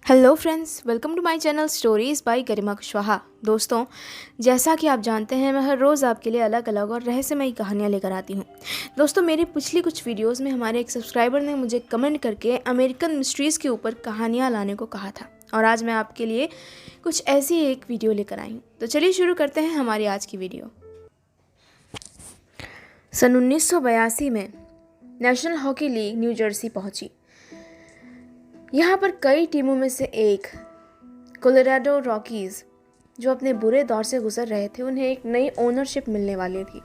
Hello friends, welcome to my channel stories by Garima Kushwaha. दोस्तों, जैसा कि आप जानते हैं, मैं हर रोज़ आपके लिए अलग अलग और रहस्यमयी कहानियाँ लेकर आती हूँ। दोस्तों, मेरी पिछली कुछ वीडियोस में हमारे एक सब्सक्राइबर ने मुझे कमेंट करके अमेरिकन मिस्ट्रीज़ के ऊपर कहानियाँ लाने को कहा था, और आज मैं आपके लिए कुछ ऐसी एक वीडियो लेकर आई हूँ। तो चलिए शुरू करते हैं हमारी आज की वीडियो। सन 1982 में national hockey league new Jersey पहुंची। यहाँ पर कई टीमों में से एक कोलोराडो रॉकीज़, जो अपने बुरे दौर से गुजर रहे थे, उन्हें एक नई ओनरशिप मिलने वाली थी,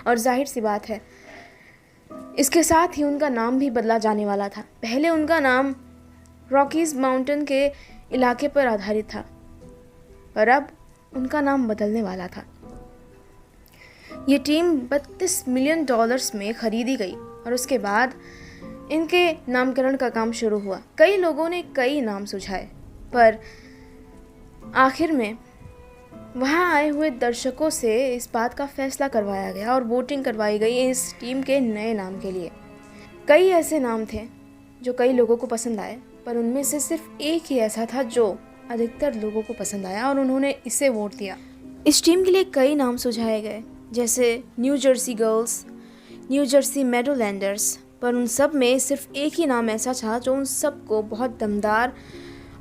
और जाहिर सी बात है इसके साथ ही उनका नाम भी बदला जाने वाला था। पहले उनका नाम रॉकीज़ माउंटेन के इलाके पर आधारित था, पर अब उनका नाम बदलने वाला था। ये टीम $32 मिलियन में खरीदी गई, और उसके बाद इनके नामकरण का काम शुरू हुआ। कई लोगों ने कई नाम सुझाए, पर आखिर में वहां आए हुए दर्शकों से इस बात का फैसला करवाया गया और वोटिंग करवाई गई इस टीम के नए नाम के लिए। कई ऐसे नाम थे जो कई लोगों को पसंद आए, पर उनमें से सिर्फ एक ही ऐसा था जो अधिकतर लोगों को पसंद आया, और उन्होंने इसे वोट दिया। इस टीम के लिए कई नाम सुझाए गए, जैसे New Jersey girls, New Jersey Meadowlanders, पर उन सब में सिर्फ एक ही नाम ऐसा था जो उन सबको बहुत दमदार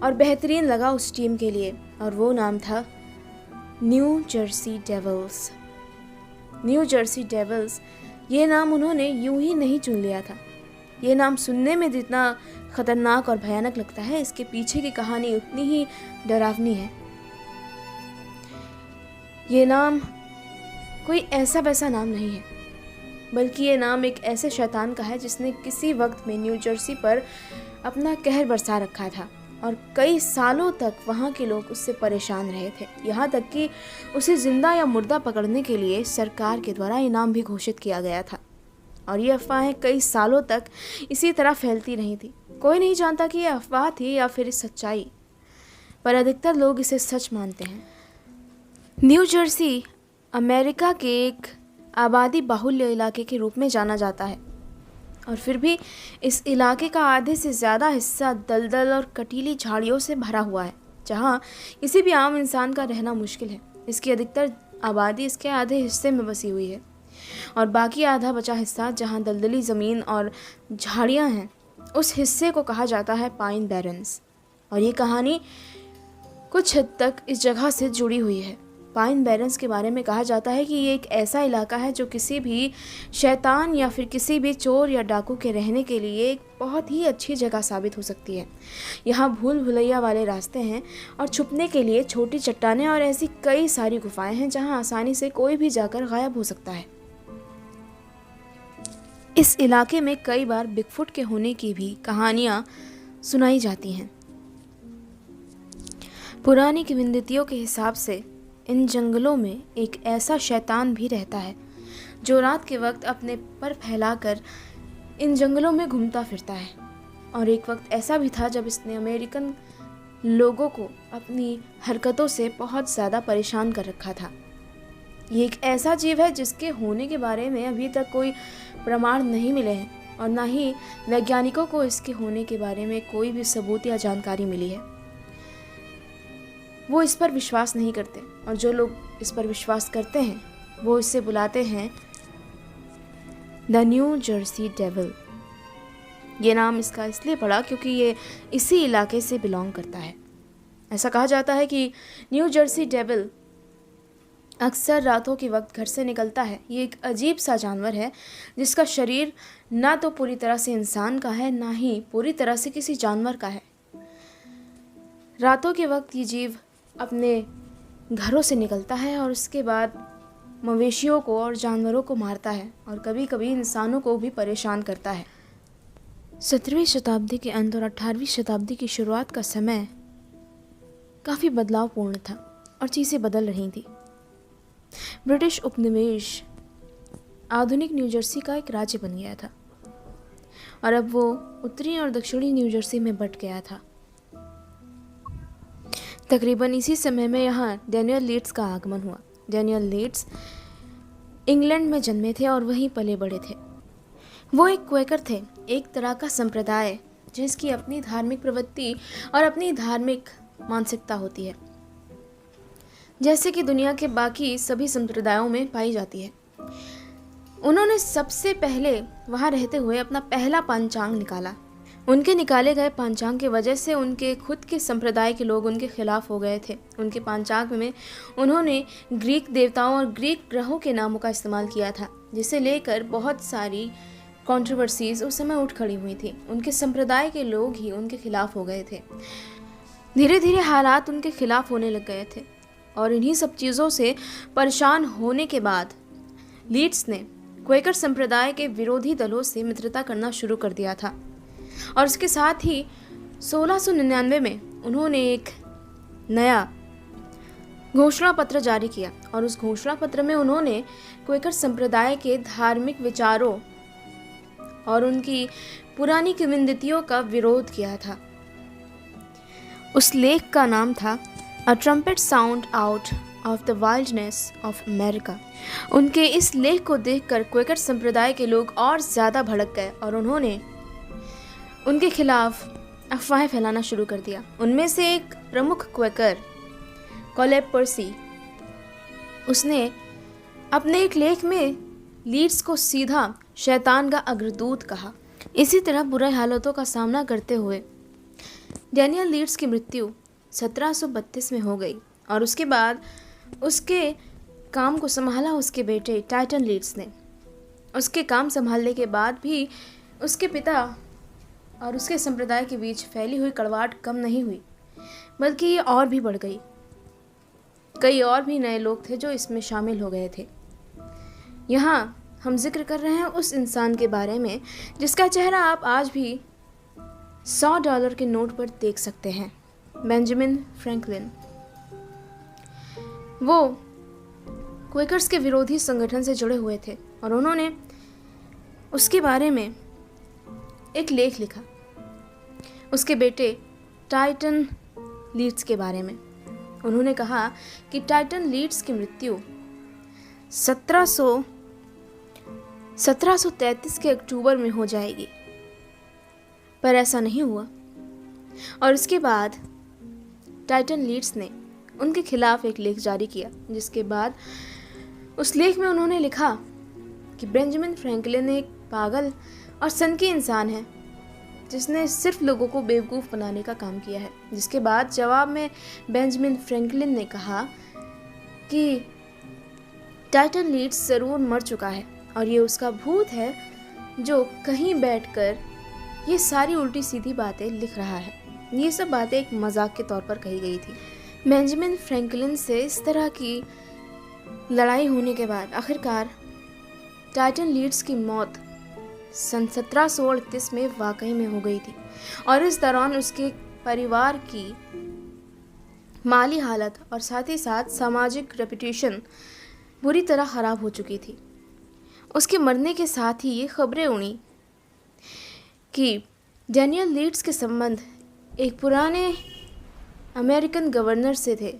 और बेहतरीन लगा उस टीम के लिए, और वो नाम था New Jersey Devils. New Jersey Devils, ये नाम उन्होंने यूं ही नहीं चुन लिया था। ये नाम सुनने में जितना खतरनाक और भयानक लगता है, इसके पीछे की कहानी उतनी ही डरावनी है। ये नाम कोई ऐसा वैसा नाम नहीं है, बल्कि ये नाम एक ऐसे शैतान का है जिसने किसी वक्त में न्यू जर्सी पर अपना कहर बरसा रखा था, और कई सालों तक वहाँ के लोग उससे परेशान रहे थे। यहाँ तक कि उसे जिंदा या मुर्दा पकड़ने के लिए सरकार के द्वारा इनाम भी घोषित किया गया था, और ये अफवाहें कई सालों तक इसी तरह फैलती रही थी। कोई नहीं जानता कि ये अफवाह थी या फिर सच्चाई, पर अधिकतर लोग इसे सच मानते हैं। न्यू जर्सी अमेरिका के एक आबादी बाहुल्य इलाके के रूप में जाना जाता है, और फिर भी इस इलाके का आधे से ज़्यादा हिस्सा दलदल और कटीली झाड़ियों से भरा हुआ है, जहाँ किसी भी आम इंसान का रहना मुश्किल है। इसकी अधिकतर आबादी इसके आधे हिस्से में बसी हुई है, और बाकी आधा बचा हिस्सा जहाँ दलदली ज़मीन और झाड़ियाँ हैं, उस हिस्से को कहा जाता है पाइन बैरन्स। और ये कहानी कुछ हद तक इस जगह से जुड़ी हुई है। पाइन बैरन्स के बारे में कहा जाता है कि ये एक ऐसा इलाका है जो किसी भी शैतान या फिर किसी भी चोर या डाकू के रहने के लिए एक बहुत ही अच्छी जगह साबित हो सकती है। यहाँ भूल भुलैया वाले रास्ते हैं, और छुपने के लिए छोटी चट्टानें और ऐसी कई सारी गुफाएं हैं जहाँ आसानी से कोई भी जाकर गायब हो सकता है। इस इलाके में कई बार बिगफुट के होने की भी कहानियाँ सुनाई जाती हैं। पुरानी किंवदंतियों के हिसाब से इन जंगलों में एक ऐसा शैतान भी रहता है जो रात के वक्त अपने पर फैलाकर इन जंगलों में घूमता फिरता है, और एक वक्त ऐसा भी था जब इसने अमेरिकन लोगों को अपनी हरकतों से बहुत ज़्यादा परेशान कर रखा था। ये एक ऐसा जीव है जिसके होने के बारे में अभी तक कोई प्रमाण नहीं मिले हैं, और ना ही वैज्ञानिकों को इसके होने के बारे में कोई भी सबूत या जानकारी मिली है। वो इस पर विश्वास नहीं करते, और जो लोग इस पर विश्वास करते हैं वो इसे बुलाते हैं द न्यू जर्सी डेविल। ये नाम इसका इसलिए पड़ा क्योंकि ये इसी इलाके से बिलोंग करता है। ऐसा कहा जाता है कि न्यू जर्सी डेविल अक्सर रातों के वक्त घर से निकलता है। ये एक अजीब सा जानवर है जिसका शरीर ना तो पूरी तरह से इंसान का है, ना ही पूरी तरह से किसी जानवर का है। रातों के वक्त ये जीव अपने घरों से निकलता है, और उसके बाद मवेशियों को और जानवरों को मारता है, और कभी कभी इंसानों को भी परेशान करता है। 17वीं शताब्दी के अंत और 18वीं शताब्दी की शुरुआत का समय काफ़ी बदलावपूर्ण था, और चीज़ें बदल रही थी। ब्रिटिश उपनिवेश आधुनिक न्यू जर्सी का एक राज्य बन गया था, और अब वो उत्तरी और दक्षिणी न्यू जर्सी में बंट गया था। तकरीबन इसी समय में यहाँ डैनियल लीड्स का आगमन हुआ। डैनियल लीड्स इंग्लैंड में जन्मे थे और वहीं पले बड़े थे। वो एक क्वेकर थे, एक तरह का संप्रदाय जिसकी अपनी धार्मिक प्रवृत्ति और अपनी धार्मिक मानसिकता होती है, जैसे कि दुनिया के बाकी सभी संप्रदायों में पाई जाती है। उन्होंने सबसे पहले वहाँ रहते हुए अपना पहला पंचांग निकाला। उनके निकाले गए पंचांग की वजह से उनके खुद के संप्रदाय के लोग उनके खिलाफ हो गए थे। उनके पंचांग में उन्होंने ग्रीक देवताओं और ग्रीक ग्रहों के नामों का इस्तेमाल किया था, जिसे लेकर बहुत सारी कंट्रोवर्सीज उस समय उठ खड़ी हुई थी। उनके संप्रदाय के लोग ही उनके खिलाफ हो गए थे। धीरे धीरे हालात उनके खिलाफ होने लग गए थे और इन्हीं सब चीज़ों से परेशान होने के बाद लीड्स ने क्वेकर संप्रदाय के विरोधी दलों से मित्रता करना शुरू कर दिया था। और इसके साथ ही 1699 में उन्होंने एक नया घोषणा पत्र जारी किया और उस घोषणा पत्र में उन्होंने क्वेकर संप्रदाय के धार्मिक विचारों और उनकी पुरानी किंवदंतियों का विरोध किया था। उस लेख का नाम था a trumpet sound out of the wildness of America. उनके इस लेख को देखकर क्वेकर संप्रदाय के लोग और ज़्यादा भड़क गए और उन्होंने उनके खिलाफ अफवाहें फैलाना शुरू कर दिया। उनमें से एक प्रमुख क्वेकर कॉलेब पर्सी, उसने अपने एक लेख में लीड्स को सीधा शैतान का अग्रदूत कहा। इसी तरह बुरे हालातों का सामना करते हुए डैनियल लीड्स की मृत्यु 1732 में हो गई और उसके बाद उसके काम को संभाला उसके बेटे टाइटन लीड्स ने। उसके काम संभालने के बाद भी उसके पिता और उसके संप्रदाय के बीच फैली हुई कड़वाहट कम नहीं हुई, बल्कि ये और भी बढ़ गई। कई और भी नए लोग थे जो इसमें शामिल हो गए थे। यहाँ हम जिक्र कर रहे हैं उस इंसान के बारे में जिसका चेहरा आप आज भी $100 के नोट पर देख सकते हैं, बेंजामिन फ्रैंकलिन। वो क्वेकर्स के विरोधी संगठन से जुड़े हुए थे और उन्होंने उसके बारे में एक लेख लिखा उसके बेटे टाइटन लीड्स के बारे में। उन्होंने कहा कि टाइटन लीड्स की मृत्यु 1733 के अक्टूबर में हो जाएगी, पर ऐसा नहीं हुआ। और इसके बाद टाइटन लीड्स ने उनके खिलाफ एक लेख जारी किया, जिसके बाद उस लेख में उन्होंने लिखा कि बेंजामिन फ्रैंकलिन एक पागल और सनकी इंसान है जिसने सिर्फ लोगों को बेवकूफ़ बनाने का काम किया है। जिसके बाद जवाब में बेंजामिन फ्रैंकलिन ने कहा कि टाइटन लीड्स ज़रूर मर चुका है और ये उसका भूत है जो कहीं बैठकर ये सारी उल्टी सीधी बातें लिख रहा है। ये सब बातें एक मजाक के तौर पर कही गई थी। बेंजामिन फ्रैंकलिन से इस तरह की लड़ाई होने के बाद आखिरकार टाइटन लीड्स की मौत सन 1738 में वाकई में हो गई थी और इस दौरान उसके परिवार की माली हालत और साथ ही साथ सामाजिक रेपुटेशन बुरी तरह ख़राब हो चुकी थी। उसके मरने के साथ ही ये खबरें उड़ी कि डैनियल लीड्स के संबंध एक पुराने अमेरिकन गवर्नर से थे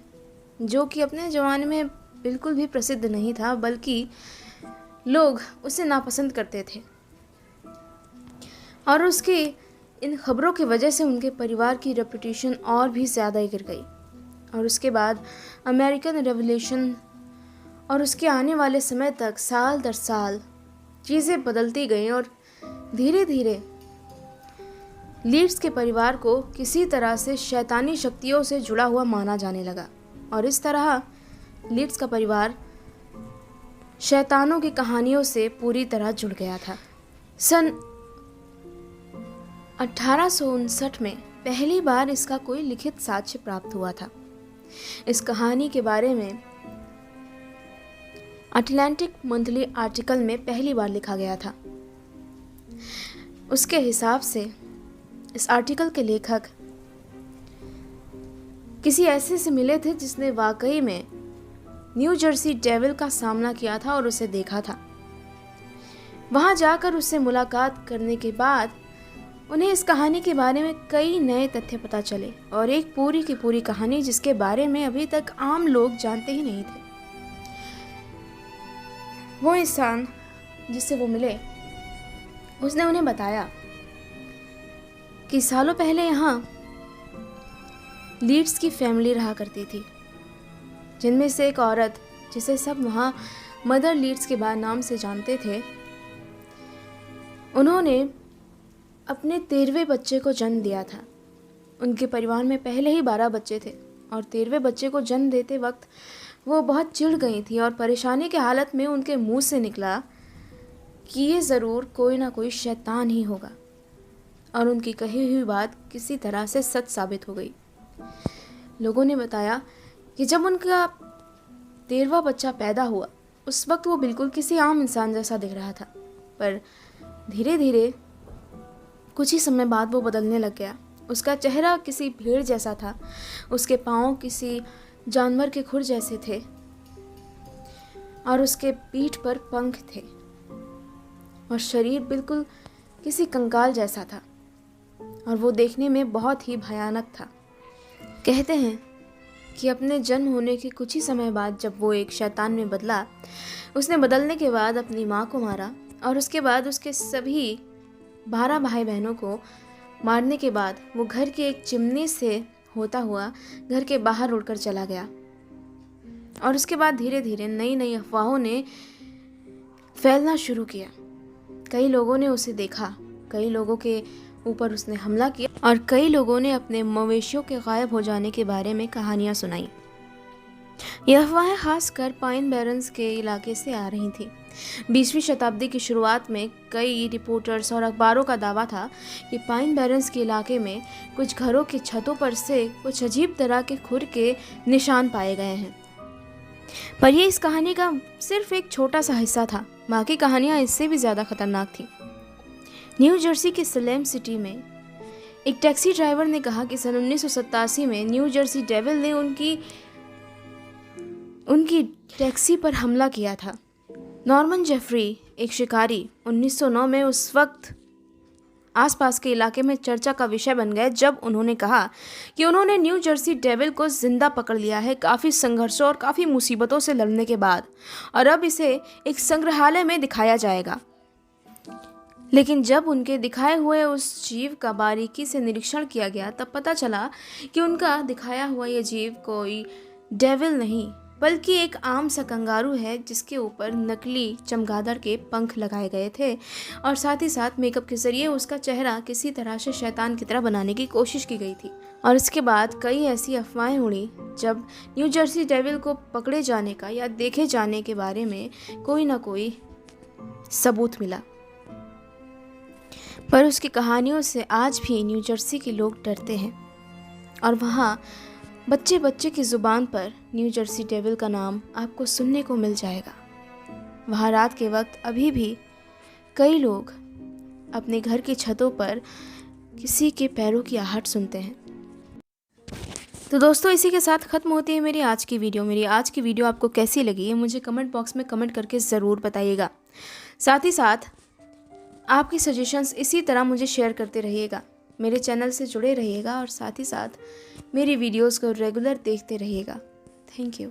जो कि अपने ज़माने में बिल्कुल भी प्रसिद्ध नहीं था, बल्कि लोग उसे नापसंद करते थे। और उसकी इन खबरों की वजह से उनके परिवार की रेपुटेशन और भी ज़्यादा गिर गई। और उसके बाद अमेरिकन रेवोल्यूशन और उसके आने वाले समय तक साल दर साल चीज़ें बदलती गईं और धीरे धीरे लीड्स के परिवार को किसी तरह से शैतानी शक्तियों से जुड़ा हुआ माना जाने लगा और इस तरह लीड्स का परिवार शैतानों की कहानियों से पूरी तरह जुड़ गया था। सन 1859 में पहली बार इसका कोई लिखित साक्ष्य प्राप्त हुआ था। इस कहानी के बारे में अटलांटिक मंथली आर्टिकल में पहली बार लिखा गया था। उसके हिसाब से इस आर्टिकल के लेखक किसी ऐसे से मिले थे जिसने वाकई में न्यू जर्सी डेविल का सामना किया था और उसे देखा था। वहां जाकर उससे मुलाकात करने के बाद उन्हें इस कहानी के बारे में कई नए तथ्य पता चले और एक पूरी की पूरी कहानी जिसके बारे में अभी तक आम लोग जानते ही नहीं थे। वो इंसान जिससे वो मिले उसने उन्हें बताया कि सालों पहले यहाँ लीड्स की फैमिली रहा करती थी, जिनमें से एक औरत जिसे सब वहाँ मदर लीड्स के बाद नाम से जानते थे, उन्होंने अपने 13वें बच्चे को जन्म दिया था। उनके परिवार में पहले ही 12 बच्चे थे और 13वें बच्चे को जन्म देते वक्त वो बहुत चिढ़ गई थी और परेशानी की हालत में उनके मुंह से निकला कि ये ज़रूर कोई ना कोई शैतान ही होगा, और उनकी कही हुई बात किसी तरह से सच साबित हो गई। लोगों ने बताया कि जब उनका 13वां बच्चा पैदा हुआ उस वक्त वो बिल्कुल किसी आम इंसान जैसा दिख रहा था, पर धीरे धीरे कुछ ही समय बाद वो बदलने लग गया। उसका चेहरा किसी भेड़ जैसा था, उसके पाँव किसी जानवर के खुर जैसे थे और उसके पीठ पर पंख थे और शरीर बिल्कुल किसी कंकाल जैसा था और वो देखने में बहुत ही भयानक था। कहते हैं कि अपने जन्म होने के कुछ ही समय बाद जब वो एक शैतान में बदला, उसने बदलने के बाद अपनी माँ को मारा और उसके बाद उसके सभी 12 भाई बहनों को मारने के बाद वो घर की एक चिमनी से होता हुआ घर के बाहर उड़कर चला गया। और उसके बाद धीरे धीरे नई नई अफवाहों ने फैलना शुरू किया। कई लोगों ने उसे देखा, कई लोगों के ऊपर उसने हमला किया और कई लोगों ने अपने मवेशियों के गायब हो जाने के बारे में कहानियां सुनाई। यह अफवाहें खासकर पाइन बैरन्स के इलाके से आ रही थी। 20वीं शताब्दी की शुरुआत में कई रिपोर्टर्स और अखबारों का दावा था कि पाइन बैरन्स के इलाके में कुछ घरों की छतों पर से कुछ अजीब तरह के खुर के निशान पाए गए हैं। पर यह इस कहानी का सिर्फ एक छोटा सा हिस्सा था, बाकी कहानियां इससे भी ज़्यादा खतरनाक थी। न्यू जर्सी के सलेम सिटी में एक टैक्सी ड्राइवर ने कहा कि सन 1987 में न्यू जर्सी डेविल ने उनकी टैक्सी पर हमला किया था। नॉर्मन जेफरी, एक शिकारी, 1909 में उस वक्त आसपास के इलाके में चर्चा का विषय बन गए जब उन्होंने कहा कि उन्होंने न्यू जर्सी डेविल को जिंदा पकड़ लिया है काफ़ी संघर्षों और काफ़ी मुसीबतों से लड़ने के बाद, और अब इसे एक संग्रहालय में दिखाया जाएगा। लेकिन जब उनके दिखाए हुए उस जीव का बारीकी से निरीक्षण किया गया तब पता चला कि उनका दिखाया हुआ यह जीव कोई डेविल नहीं बल्कि एक आम सा कंगारू है जिसके ऊपर नकली चमगादड़ के पंख लगाए गए थे और साथ ही साथ मेकअप के ज़रिए उसका चेहरा किसी तरह से शैतान की तरह बनाने की कोशिश की गई थी। और इसके बाद कई ऐसी अफवाहें उड़ी जब न्यू जर्सी डेविल को पकड़े जाने का या देखे जाने के बारे में कोई ना कोई सबूत मिला। पर उसकी कहानियों से आज भी न्यू जर्सी के लोग डरते हैं और वहाँ बच्चे बच्चे की ज़ुबान पर न्यू जर्सी डेविल का नाम आपको सुनने को मिल जाएगा। वहाँ रात के वक्त अभी भी कई लोग अपने घर की छतों पर किसी के पैरों की आहट सुनते हैं। तो दोस्तों, इसी के साथ ख़त्म होती है मेरी आज की वीडियो। आपको कैसी लगी है मुझे कमेंट बॉक्स में कमेंट करके ज़रूर बताइएगा। साथ ही साथ आपकी सजेशंस इसी तरह मुझे शेयर करते रहिएगा। मेरे चैनल से जुड़े रहिएगा और साथ ही साथ मेरी वीडियोस को रेगुलर देखते रहिएगा। Thank you.